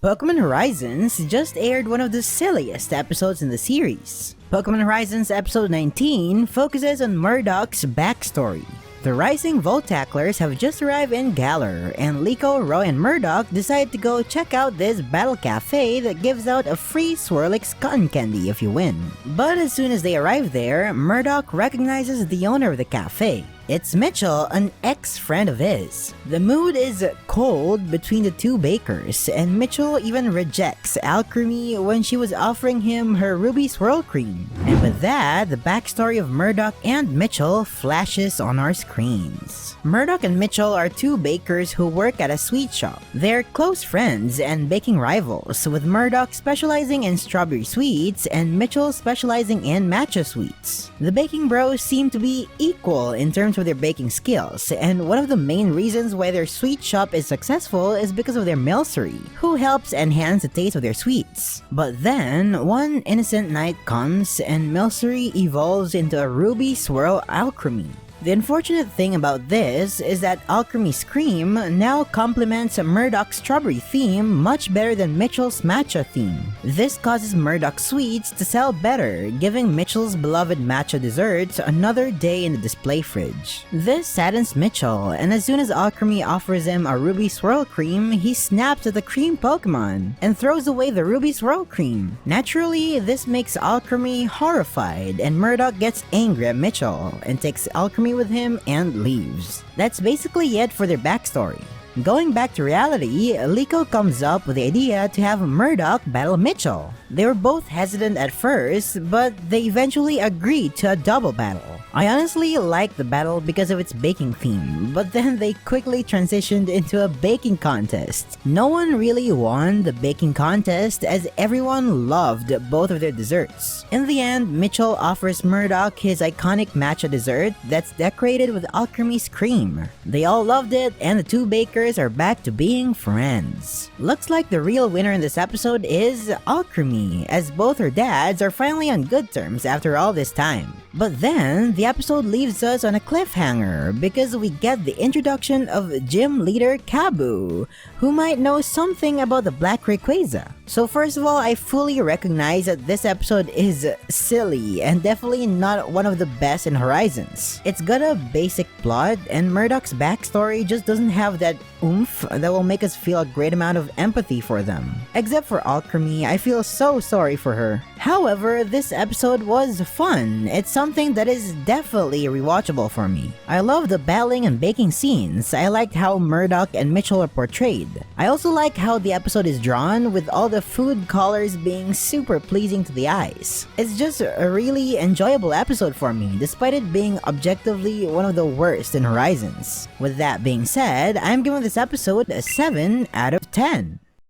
Pokemon Horizons just aired one of the silliest episodes in the series. Pokemon Horizons episode 19 focuses on Murdock's backstory. The rising Voltacklers have just arrived in Galar, and Liko, Roy, and Murdock decide to go check out this battle cafe that gives out a free Swirlix cotton candy if you win. But as soon as they arrive there, Murdock recognizes the owner of the cafe. It's Mitchell, an ex-friend of his. The mood is cold between the two bakers, and Mitchell even rejects Alchemy when she was offering him her Ruby Swirl Cream. And with that, the backstory of Murdock and Mitchell flashes on our screens. Murdock and Mitchell are two bakers who work at a sweet shop. They're close friends and baking rivals, with Murdock specializing in strawberry sweets and Mitchell specializing in matcha sweets. The baking bros seem to be equal in terms of their baking skills, and one of the main reasons why their sweet shop is successful is because of their Milcery, who helps enhance the taste of their sweets. But then, one innocent night comes and Milcery evolves into a Ruby Swirl Alchemy. The unfortunate thing about this is that Alchemy's Cream now complements Murdock's strawberry theme much better than Mitchell's matcha theme. This causes Murdock's sweets to sell better, giving Mitchell's beloved matcha desserts another day in the display fridge. This saddens Mitchell, and as soon as Alchemy offers him a Ruby Swirl Cream, he snaps at the cream Pokemon and throws away the Ruby Swirl Cream. Naturally, this makes Alchemy horrified, and Murdock gets angry at Mitchell and takes Alchemy with him and leaves. That's basically it for their backstory. Going back to reality, Liko comes up with the idea to have Murdock battle Mitchell. They were both hesitant at first, but they eventually agreed to a double battle. I honestly liked the battle because of its baking theme, but then they quickly transitioned into a baking contest. No one really won the baking contest as everyone loved both of their desserts. In the end, Mitchell offers Murdock his iconic matcha dessert that's decorated with Alchemy's Cream. They all loved it, and the two bakers are back to being friends. Looks like the real winner in this episode is Alchemy, as both her dads are finally on good terms after all this time. But then, the episode leaves us on a cliffhanger because we get the introduction of gym leader Kabu, who might know something about the Black Rayquaza. So first of all, I fully recognize that this episode is silly and definitely not one of the best in Horizons. It's got a basic plot, and Murdock's backstory just doesn't have that oomph that will make us feel a great amount of empathy for them. Except for Alchemy, I feel so sorry for her. However, this episode was fun. It's something that is definitely rewatchable for me. I love the battling and baking scenes. I liked how Murdock and Mitchell are portrayed. I also like how the episode is drawn, with all the food colors being super pleasing to the eyes. It's just a really enjoyable episode for me, despite it being objectively one of the worst in Horizons. With that being said, I'm giving this episode a 7 out of 10.